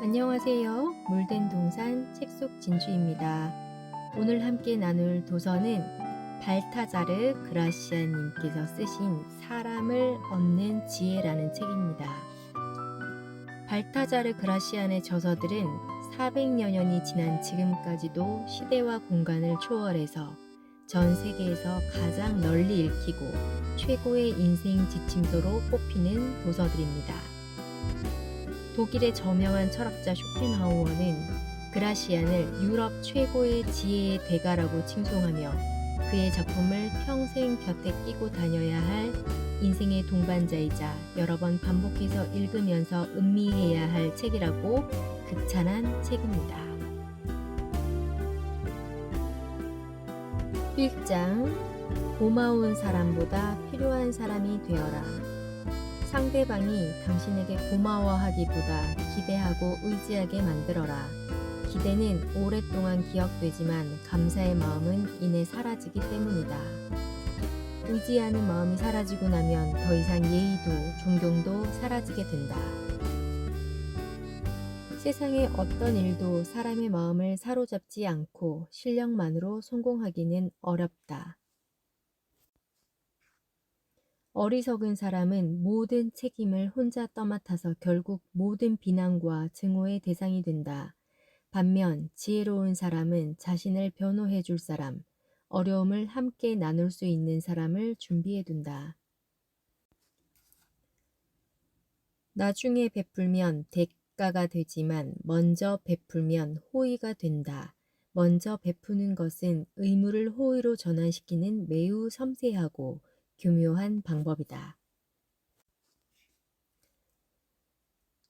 안녕하세요. 물된 동산 책속 진주입니다. 오늘 함께 나눌 도서는 발타자르 그라시아님께서 쓰신 사람을 얻는 지혜라는 책입니다. 발타자르 그라시안의 저서들은 400여 년이 지난 지금까지도 시대와 공간을 초월해서 전 세계에서 가장 널리 읽히고 최고의 인생 지침서로 꼽히는 도서들입니다. 독일의 저명한 철학자 쇼펜하우어는 그라시안을 유럽 최고의 지혜의 대가라고 칭송하며 그의 작품을 평생 곁에 끼고 다녀야 할 인생의 동반자이자 여러 번 반복해서 읽으면서 음미해야 할 책이라고 극찬한 책입니다. 1장 고마운 사람보다 필요한 사람이 되어라. 상대방이 당신에게 고마워하기보다 기대하고 의지하게 만들어라. 기대는 오랫동안 기억되지만 감사의 마음은 이내 사라지기 때문이다. 의지하는 마음이 사라지고 나면 더 이상 예의도 존경도 사라지게 된다. 세상의 어떤 일도 사람의 마음을 사로잡지 않고 실력만으로 성공하기는 어렵다. 어리석은 사람은 모든 책임을 혼자 떠맡아서 결국 모든 비난과 증오의 대상이 된다. 반면 지혜로운 사람은 자신을 변호해 줄 사람, 어려움을 함께 나눌 수 있는 사람을 준비해 둔다. 나중에 베풀면 대가가 되지만 먼저 베풀면 호의가 된다. 먼저 베푸는 것은 의무를 호의로 전환시키는 매우 섬세하고 교묘한 방법이다.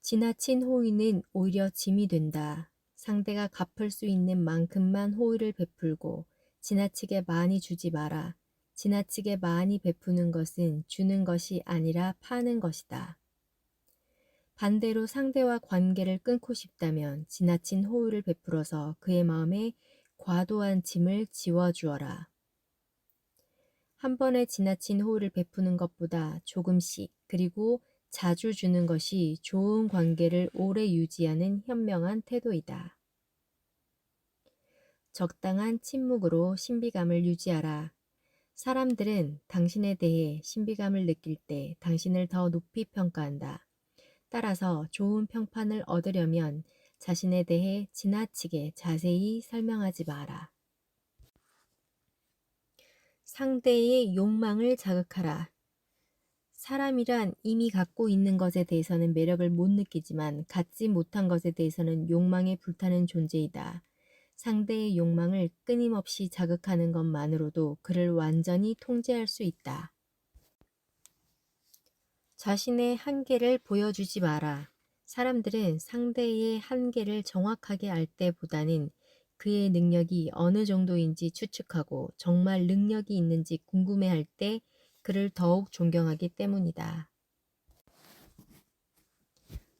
지나친 호의는 오히려 짐이 된다. 상대가 갚을 수 있는 만큼만 호의를 베풀고 지나치게 많이 주지 마라. 지나치게 많이 베푸는 것은 주는 것이 아니라 파는 것이다. 반대로 상대와 관계를 끊고 싶다면 지나친 호의를 베풀어서 그의 마음에 과도한 짐을 지워주어라. 한 번에 지나친 호의를 베푸는 것보다 조금씩 그리고 자주 주는 것이 좋은 관계를 오래 유지하는 현명한 태도이다. 적당한 침묵으로 신비감을 유지하라. 사람들은 당신에 대해 신비감을 느낄 때 당신을 더 높이 평가한다. 따라서 좋은 평판을 얻으려면 자신에 대해 지나치게 자세히 설명하지 마라. 상대의 욕망을 자극하라. 사람이란 이미 갖고 있는 것에 대해서는 매력을 못 느끼지만 갖지 못한 것에 대해서는 욕망에 불타는 존재이다. 상대의 욕망을 끊임없이 자극하는 것만으로도 그를 완전히 통제할 수 있다. 자신의 한계를 보여주지 마라. 사람들은 상대의 한계를 정확하게 알 때보다는 그의 능력이 어느 정도인지 추측하고 정말 능력이 있는지 궁금해할 때 그를 더욱 존경하기 때문이다.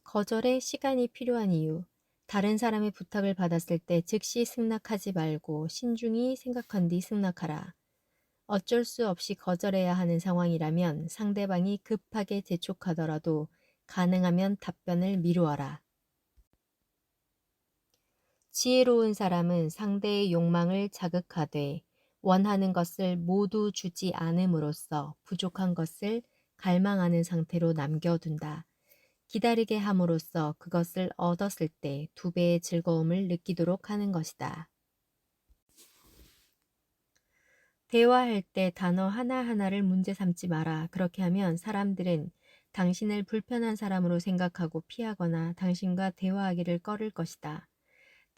거절에 시간이 필요한 이유. 다른 사람의 부탁을 받았을 때 즉시 승낙하지 말고 신중히 생각한 뒤 승낙하라. 어쩔 수 없이 거절해야 하는 상황이라면 상대방이 급하게 재촉하더라도 가능하면 답변을 미루어라. 지혜로운 사람은 상대의 욕망을 자극하되 원하는 것을 모두 주지 않음으로써 부족한 것을 갈망하는 상태로 남겨둔다. 기다리게 함으로써 그것을 얻었을 때 2배의 즐거움을 느끼도록 하는 것이다. 대화할 때 단어 하나하나를 문제 삼지 마라. 그렇게 하면 사람들은 당신을 불편한 사람으로 생각하고 피하거나 당신과 대화하기를 꺼릴 것이다.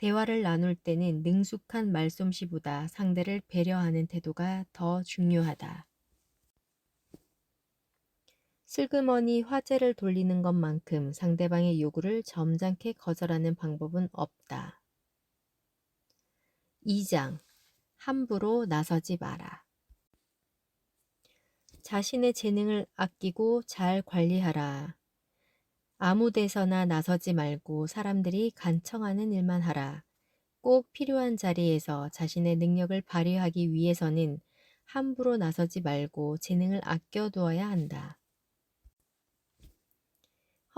대화를 나눌 때는 능숙한 말솜씨보다 상대를 배려하는 태도가 더 중요하다. 슬그머니 화제를 돌리는 것만큼 상대방의 요구를 점잖게 거절하는 방법은 없다. 2장. 함부로 나서지 마라. 자신의 재능을 아끼고 잘 관리하라. 아무 데서나 나서지 말고 사람들이 간청하는 일만 하라. 꼭 필요한 자리에서 자신의 능력을 발휘하기 위해서는 함부로 나서지 말고 재능을 아껴두어야 한다.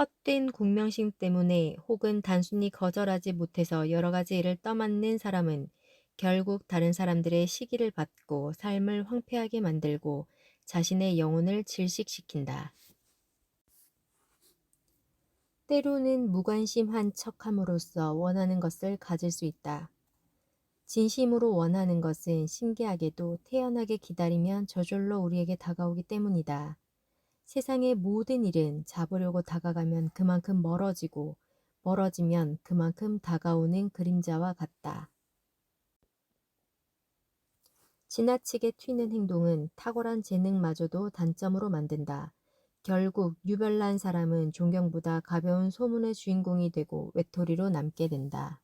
헛된 공명심 때문에 혹은 단순히 거절하지 못해서 여러 가지 일을 떠맡는 사람은 결국 다른 사람들의 시기를 받고 삶을 황폐하게 만들고 자신의 영혼을 질식시킨다. 때로는 무관심한 척함으로써 원하는 것을 가질 수 있다. 진심으로 원하는 것은 신기하게도 태연하게 기다리면 저절로 우리에게 다가오기 때문이다. 세상의 모든 일은 잡으려고 다가가면 그만큼 멀어지고 멀어지면 그만큼 다가오는 그림자와 같다. 지나치게 튀는 행동은 탁월한 재능마저도 단점으로 만든다. 결국 유별난 사람은 존경보다 가벼운 소문의 주인공이 되고 외톨이로 남게 된다.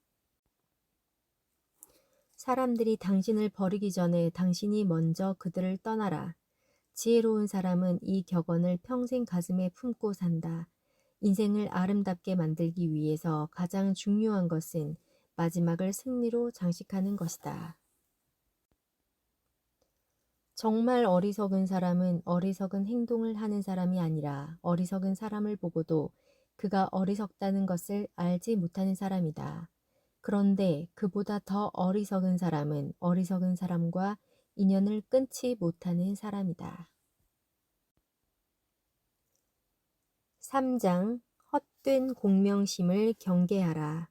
사람들이 당신을 버리기 전에 당신이 먼저 그들을 떠나라. 지혜로운 사람은 이 격언을 평생 가슴에 품고 산다. 인생을 아름답게 만들기 위해서 가장 중요한 것은 마지막을 승리로 장식하는 것이다. 정말 어리석은 사람은 어리석은 행동을 하는 사람이 아니라 어리석은 사람을 보고도 그가 어리석다는 것을 알지 못하는 사람이다. 그런데 그보다 더 어리석은 사람은 어리석은 사람과 인연을 끊지 못하는 사람이다. 3장 헛된 공명심을 경계하라.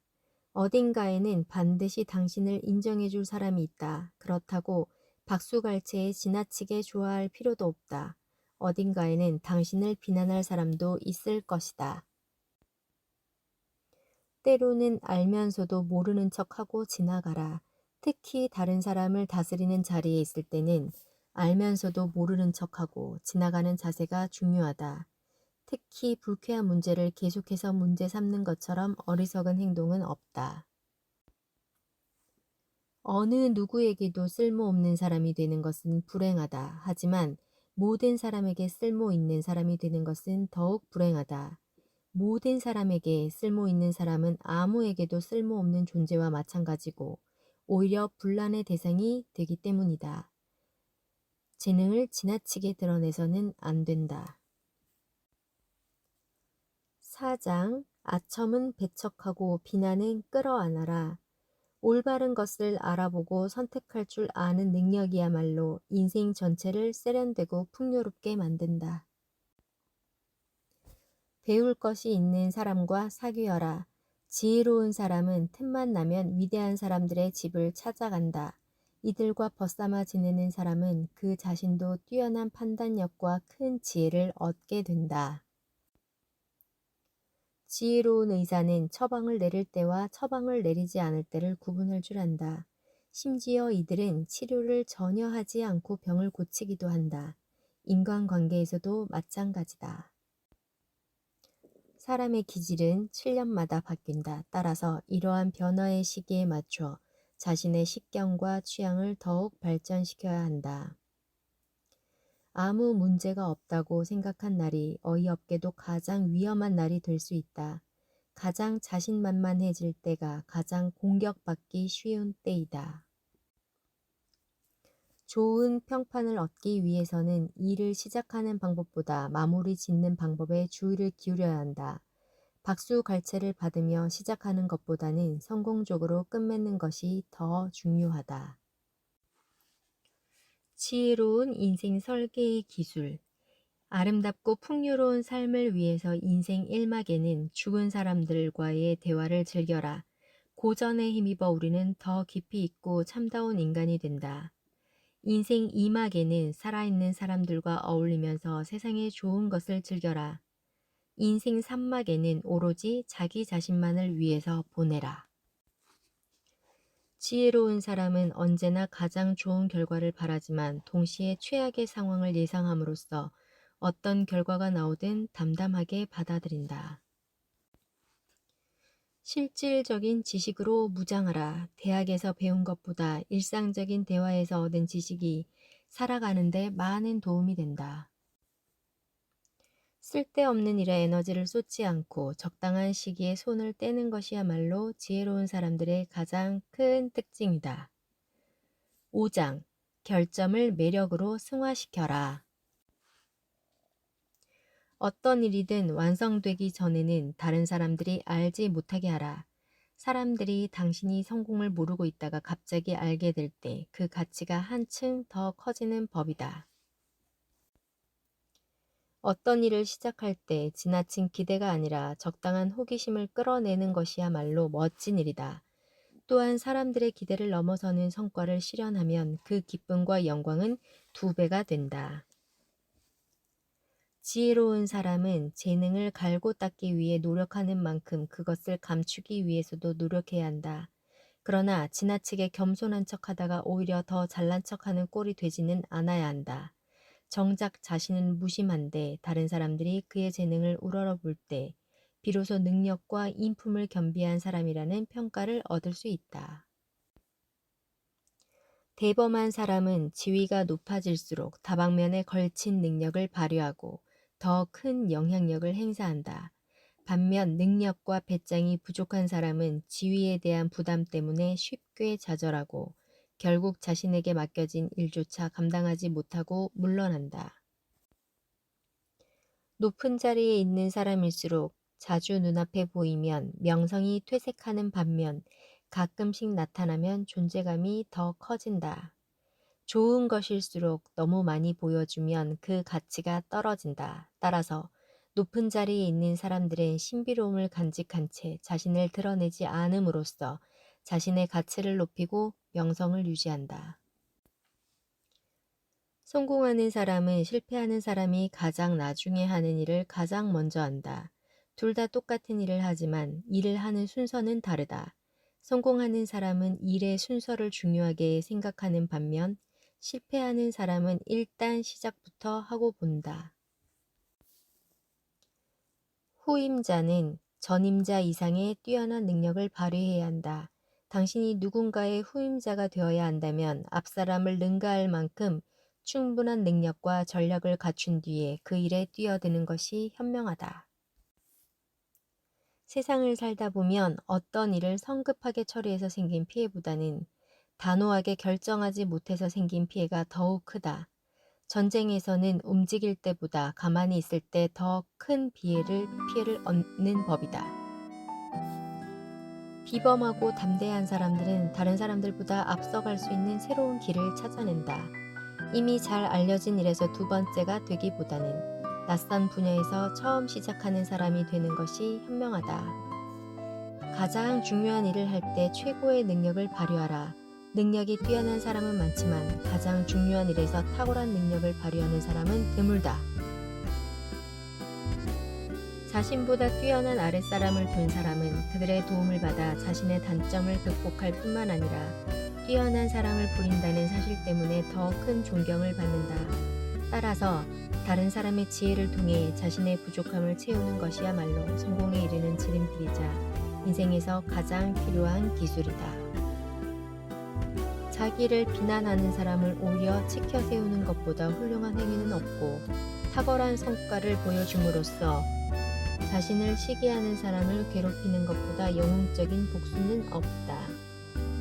어딘가에는 반드시 당신을 인정해 줄 사람이 있다. 그렇다고 박수갈채에 지나치게 좋아할 필요도 없다. 어딘가에는 당신을 비난할 사람도 있을 것이다. 때로는 알면서도 모르는 척하고 지나가라. 특히 다른 사람을 다스리는 자리에 있을 때는 알면서도 모르는 척하고 지나가는 자세가 중요하다. 특히 불쾌한 문제를 계속해서 문제 삼는 것처럼 어리석은 행동은 없다. 어느 누구에게도 쓸모없는 사람이 되는 것은 불행하다. 하지만 모든 사람에게 쓸모 있는 사람이 되는 것은 더욱 불행하다. 모든 사람에게 쓸모 있는 사람은 아무에게도 쓸모없는 존재와 마찬가지고 오히려 분란의 대상이 되기 때문이다. 재능을 지나치게 드러내서는 안 된다. 4장 아첨은 배척하고 비난은 끌어안아라. 올바른 것을 알아보고 선택할 줄 아는 능력이야말로 인생 전체를 세련되고 풍요롭게 만든다. 배울 것이 있는 사람과 사귀어라. 지혜로운 사람은 틈만 나면 위대한 사람들의 집을 찾아간다. 이들과 벗삼아 지내는 사람은 그 자신도 뛰어난 판단력과 큰 지혜를 얻게 된다. 지혜로운 의사는 처방을 내릴 때와 처방을 내리지 않을 때를 구분할 줄 안다. 심지어 이들은 치료를 전혀 하지 않고 병을 고치기도 한다. 인간관계에서도 마찬가지다. 사람의 기질은 7년마다 바뀐다. 따라서 이러한 변화의 시기에 맞춰 자신의 식견과 취향을 더욱 발전시켜야 한다. 아무 문제가 없다고 생각한 날이 어이없게도 가장 위험한 날이 될 수 있다. 가장 자신만만해질 때가 가장 공격받기 쉬운 때이다. 좋은 평판을 얻기 위해서는 일을 시작하는 방법보다 마무리 짓는 방법에 주의를 기울여야 한다. 박수갈채를 받으며 시작하는 것보다는 성공적으로 끝맺는 것이 더 중요하다. 지혜로운 인생 설계의 기술. 아름답고 풍요로운 삶을 위해서 인생 1막에는 죽은 사람들과의 대화를 즐겨라. 고전에 힘입어 우리는 더 깊이 있고 참다운 인간이 된다. 인생 2막에는 살아있는 사람들과 어울리면서 세상의 좋은 것을 즐겨라. 인생 3막에는 오로지 자기 자신만을 위해서 보내라. 지혜로운 사람은 언제나 가장 좋은 결과를 바라지만 동시에 최악의 상황을 예상함으로써 어떤 결과가 나오든 담담하게 받아들인다. 실질적인 지식으로 무장하라. 대학에서 배운 것보다 일상적인 대화에서 얻은 지식이 살아가는 데 많은 도움이 된다. 쓸데없는 일에 에너지를 쏟지 않고 적당한 시기에 손을 떼는 것이야말로 지혜로운 사람들의 가장 큰 특징이다. 5장 결점을 매력으로 승화시켜라. 어떤 일이든 완성되기 전에는 다른 사람들이 알지 못하게 하라. 사람들이 당신이 성공을 모르고 있다가 갑자기 알게 될 때 그 가치가 한층 더 커지는 법이다. 어떤 일을 시작할 때 지나친 기대가 아니라 적당한 호기심을 끌어내는 것이야말로 멋진 일이다. 또한 사람들의 기대를 넘어서는 성과를 실현하면 그 기쁨과 영광은 두 배가 된다. 지혜로운 사람은 재능을 갈고 닦기 위해 노력하는 만큼 그것을 감추기 위해서도 노력해야 한다. 그러나 지나치게 겸손한 척하다가 오히려 더 잘난 척하는 꼴이 되지는 않아야 한다. 정작 자신은 무심한데 다른 사람들이 그의 재능을 우러러볼 때 비로소 능력과 인품을 겸비한 사람이라는 평가를 얻을 수 있다. 대범한 사람은 지위가 높아질수록 다방면에 걸친 능력을 발휘하고 더 큰 영향력을 행사한다. 반면 능력과 배짱이 부족한 사람은 지위에 대한 부담 때문에 쉽게 좌절하고 결국 자신에게 맡겨진 일조차 감당하지 못하고 물러난다. 높은 자리에 있는 사람일수록 자주 눈앞에 보이면 명성이 퇴색하는 반면 가끔씩 나타나면 존재감이 더 커진다. 좋은 것일수록 너무 많이 보여주면 그 가치가 떨어진다. 따라서 높은 자리에 있는 사람들은 신비로움을 간직한 채 자신을 드러내지 않음으로써 자신의 가치를 높이고 명성을 유지한다. 성공하는 사람은 실패하는 사람이 가장 나중에 하는 일을 가장 먼저 한다. 둘 다 똑같은 일을 하지만 일을 하는 순서는 다르다. 성공하는 사람은 일의 순서를 중요하게 생각하는 반면 실패하는 사람은 일단 시작부터 하고 본다. 후임자는 전임자 이상의 뛰어난 능력을 발휘해야 한다. 당신이 누군가의 후임자가 되어야 한다면 앞사람을 능가할 만큼 충분한 능력과 전략을 갖춘 뒤에 그 일에 뛰어드는 것이 현명하다. 세상을 살다 보면 어떤 일을 성급하게 처리해서 생긴 피해보다는 단호하게 결정하지 못해서 생긴 피해가 더욱 크다. 전쟁에서는 움직일 때보다 가만히 있을 때 더 큰 피해를 얻는 법이다. 비범하고 담대한 사람들은 다른 사람들보다 앞서갈 수 있는 새로운 길을 찾아낸다. 이미 잘 알려진 일에서 두 번째가 되기보다는 낯선 분야에서 처음 시작하는 사람이 되는 것이 현명하다. 가장 중요한 일을 할 때 최고의 능력을 발휘하라. 능력이 뛰어난 사람은 많지만 가장 중요한 일에서 탁월한 능력을 발휘하는 사람은 드물다. 자신보다 뛰어난 아랫사람을 둔 사람은 그들의 도움을 받아 자신의 단점을 극복할 뿐만 아니라 뛰어난 사람을 부린다는 사실 때문에 더 큰 존경을 받는다. 따라서 다른 사람의 지혜를 통해 자신의 부족함을 채우는 것이야말로 성공에 이르는 지름길이자 인생에서 가장 필요한 기술이다. 자기를 비난하는 사람을 오히려 치켜 세우는 것보다 훌륭한 행위는 없고 탁월한 성과를 보여줌으로써 자신을 시기하는 사람을 괴롭히는 것보다 영웅적인 복수는 없다.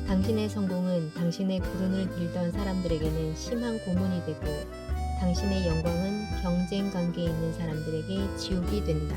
당신의 성공은 당신의 불운을 빌던 사람들에게는 심한 고문이 되고 당신의 영광은 경쟁 관계에 있는 사람들에게 지옥이 된다.